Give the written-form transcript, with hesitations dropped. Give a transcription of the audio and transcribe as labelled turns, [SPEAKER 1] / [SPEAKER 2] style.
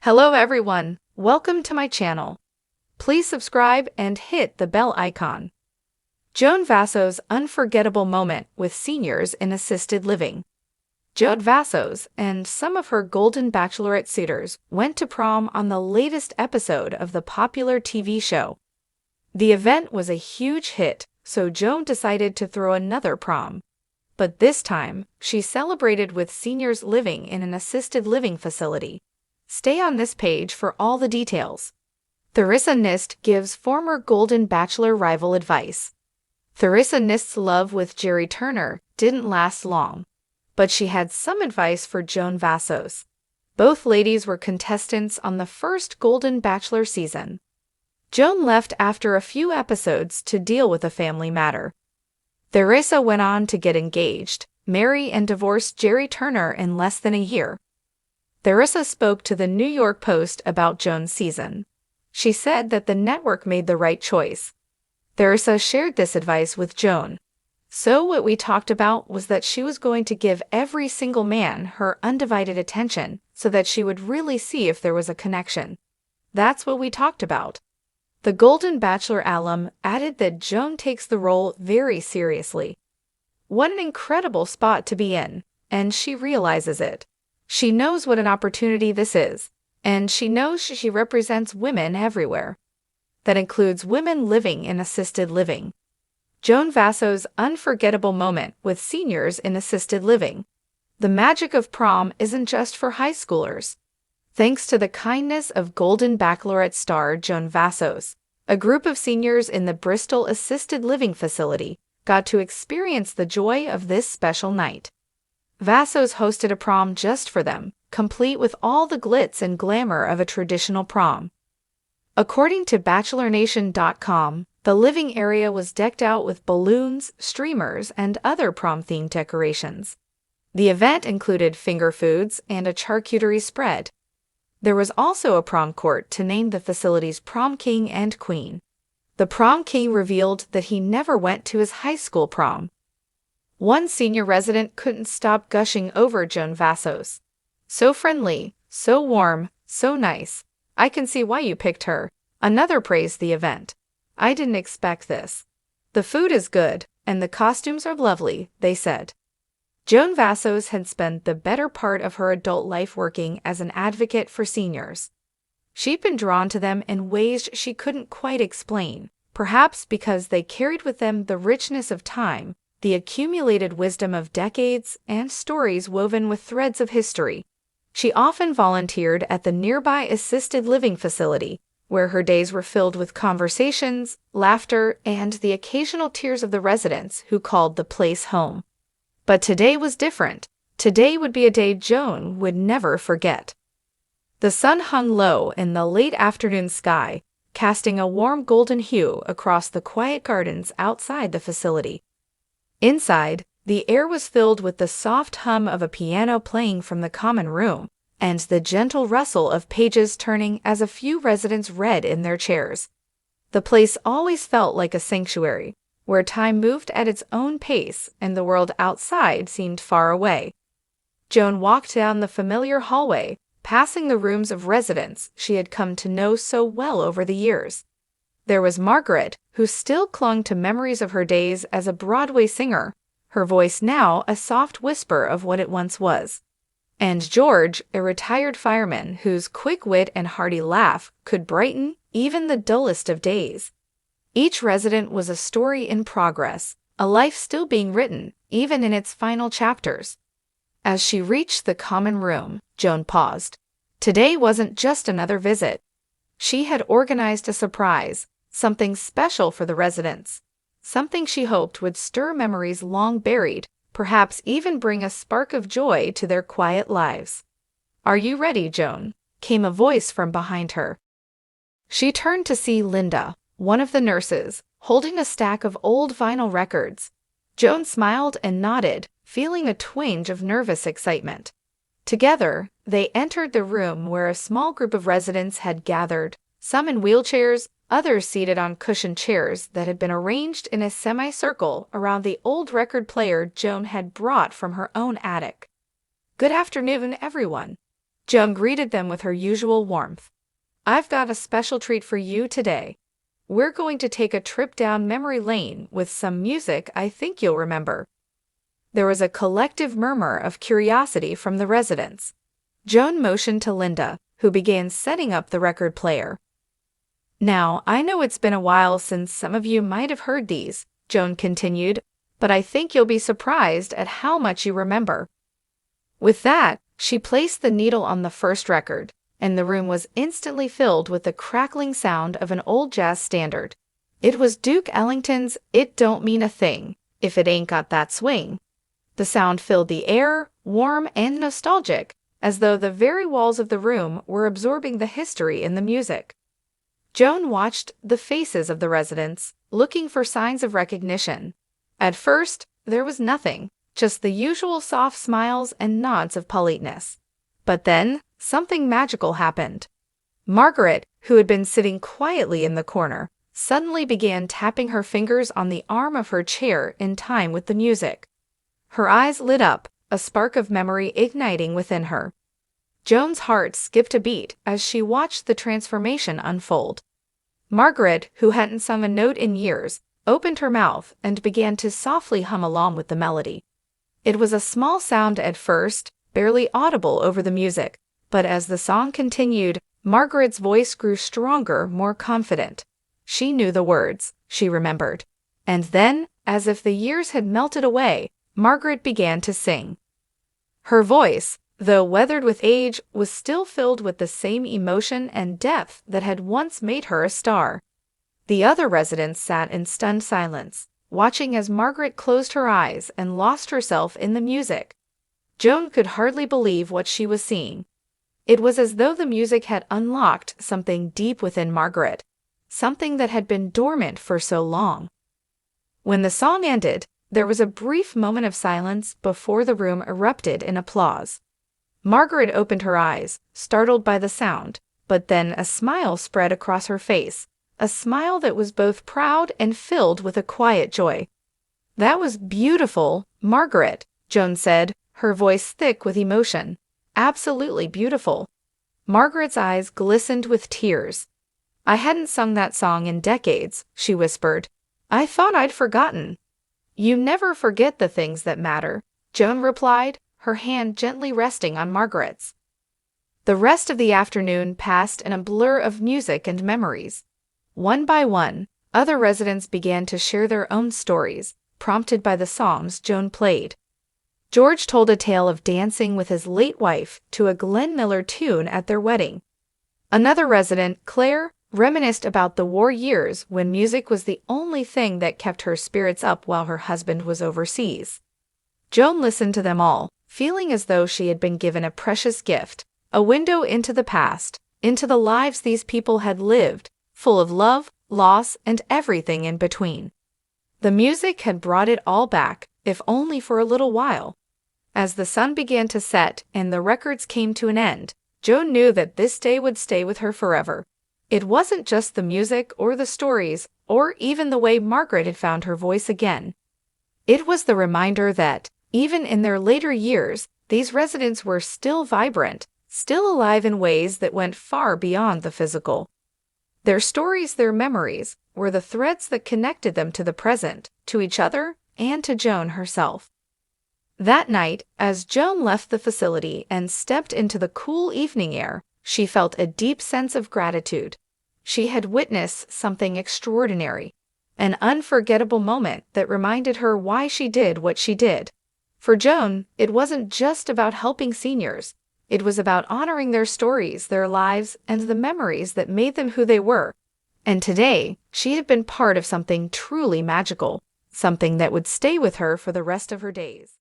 [SPEAKER 1] Hello everyone, welcome to my channel. Please subscribe and hit the bell icon. Joan Vassos' unforgettable moment with seniors in assisted living. Joan Vassos and some of her Golden Bachelorette suitors went to prom on the latest episode of the popular TV show. The event was a huge hit, so Joan decided to throw another prom. But this time, she celebrated with seniors living in an assisted living facility. Stay on this page for all the details. Theresa Nist gives former Golden Bachelor rival advice. Theresa Nist's love with Jerry Turner didn't last long, but she had some advice for Joan Vassos. Both ladies were contestants on the first Golden Bachelor season. Joan left after a few episodes to deal with a family matter. Theresa went on to get engaged, marry and divorce Jerry Turner in less than a year. Theresa spoke to the New York Post about Joan's season. She said that the network made the right choice. Theresa shared this advice with Joan. So what we talked about was that she was going to give every single man her undivided attention so that she would really see if there was a connection. That's what we talked about. The Golden Bachelor alum added that Joan takes the role very seriously. What an incredible spot to be in, and she realizes it. She knows what an opportunity this is, and she knows she represents women everywhere. That includes women living in assisted living. Joan Vassos' unforgettable moment with seniors in assisted living. The magic of prom isn't just for high schoolers. Thanks to the kindness of Golden Bachelorette star Joan Vassos, a group of seniors in the Bristol assisted living facility got to experience the joy of this special night. Vassos hosted a prom just for them, complete with all the glitz and glamour of a traditional prom. According to BachelorNation.com, the living area was decked out with balloons, streamers, and other prom-themed decorations. The event included finger foods and a charcuterie spread. There was also a prom court to name the facility's prom king and queen. The prom king revealed that he never went to his high school prom. One senior resident couldn't stop gushing over Joan Vassos. So friendly, so warm, so nice. I can see why you picked her. Another praised the event. I didn't expect this. The food is good, and the costumes are lovely, they said. Joan Vassos had spent the better part of her adult life working as an advocate for seniors. She'd been drawn to them in ways she couldn't quite explain, perhaps because they carried with them the richness of time, the accumulated wisdom of decades, and stories woven with threads of history. She often volunteered at the nearby assisted living facility, where her days were filled with conversations, laughter, and the occasional tears of the residents who called the place home. But today was different. Today would be a day Joan would never forget. The sun hung low in the late afternoon sky, casting a warm golden hue across the quiet gardens outside the facility. Inside, the air was filled with the soft hum of a piano playing from the common room, and the gentle rustle of pages turning as a few residents read in their chairs. The place always felt like a sanctuary, where time moved at its own pace and the world outside seemed far away. Joan walked down the familiar hallway, passing the rooms of residents she had come to know so well over the years. There was Margaret, who still clung to memories of her days as a Broadway singer, her voice now a soft whisper of what it once was. And George, a retired fireman whose quick wit and hearty laugh could brighten even the dullest of days. Each resident was a story in progress, a life still being written, even in its final chapters. As she reached the common room, Joan paused. Today wasn't just another visit. She had organized a surprise, something special for the residents, something she hoped would stir memories long buried, perhaps even bring a spark of joy to their quiet lives. "Are you ready, Joan?" came a voice from behind her. She turned to see Linda, one of the nurses, holding a stack of old vinyl records. Joan smiled and nodded, feeling a twinge of nervous excitement. Together, they entered the room where a small group of residents had gathered, some in wheelchairs, others seated on cushioned chairs that had been arranged in a semicircle around the old record player Joan had brought from her own attic. "Good afternoon, everyone." Joan greeted them with her usual warmth. "I've got a special treat for you today. We're going to take a trip down memory lane with some music I think you'll remember." There was a collective murmur of curiosity from the residents. Joan motioned to Linda, who began setting up the record player. "Now, I know it's been a while since some of you might have heard these," Joan continued, "but I think you'll be surprised at how much you remember." With that, she placed the needle on the first record, and the room was instantly filled with the crackling sound of an old jazz standard. It was Duke Ellington's "It Don't Mean a Thing If It Ain't Got That Swing." The sound filled the air, warm and nostalgic, as though the very walls of the room were absorbing the history in the music. Joan watched the faces of the residents, looking for signs of recognition. At first, there was nothing, just the usual soft smiles and nods of politeness. But then, something magical happened. Margaret, who had been sitting quietly in the corner, suddenly began tapping her fingers on the arm of her chair in time with the music. Her eyes lit up, a spark of memory igniting within her. Joan's heart skipped a beat as she watched the transformation unfold. Margaret, who hadn't sung a note in years, opened her mouth and began to softly hum along with the melody. It was a small sound at first, barely audible over the music, but as the song continued, Margaret's voice grew stronger, more confident. She knew the words, she remembered. And then, as if the years had melted away, Margaret began to sing. Her voice, though weathered with age, was still filled with the same emotion and depth that had once made her a star. The other residents sat in stunned silence, watching as Margaret closed her eyes and lost herself in the music. Joan could hardly believe what she was seeing. It was as though the music had unlocked something deep within Margaret, something that had been dormant for so long. When the song ended, there was a brief moment of silence before the room erupted in applause. Margaret opened her eyes, startled by the sound, but then a smile spread across her face, a smile that was both proud and filled with a quiet joy. "That was beautiful, Margaret," Joan said, her voice thick with emotion. "Absolutely beautiful." Margaret's eyes glistened with tears. "I hadn't sung that song in decades," she whispered. "I thought I'd forgotten." "You never forget the things that matter," Joan replied, her hand gently resting on Margaret's. The rest of the afternoon passed in a blur of music and memories. One by one, other residents began to share their own stories, prompted by the songs Joan played. George told a tale of dancing with his late wife to a Glenn Miller tune at their wedding. Another resident, Claire, reminisced about the war years when music was the only thing that kept her spirits up while her husband was overseas. Joan listened to them all, feeling as though she had been given a precious gift, a window into the past, into the lives these people had lived, full of love, loss, and everything in between. The music had brought it all back, if only for a little while. As the sun began to set and the records came to an end, Joan knew that this day would stay with her forever. It wasn't just the music or the stories, or even the way Margaret had found her voice again. It was the reminder that, even in their later years, these residents were still vibrant, still alive in ways that went far beyond the physical. Their stories, their memories, were the threads that connected them to the present, to each other, and to Joan herself. That night, as Joan left the facility and stepped into the cool evening air, she felt a deep sense of gratitude. She had witnessed something extraordinary, an unforgettable moment that reminded her why she did what she did. For Joan, it wasn't just about helping seniors. It was about honoring their stories, their lives, and the memories that made them who they were. And today, she had been part of something truly magical, something that would stay with her for the rest of her days.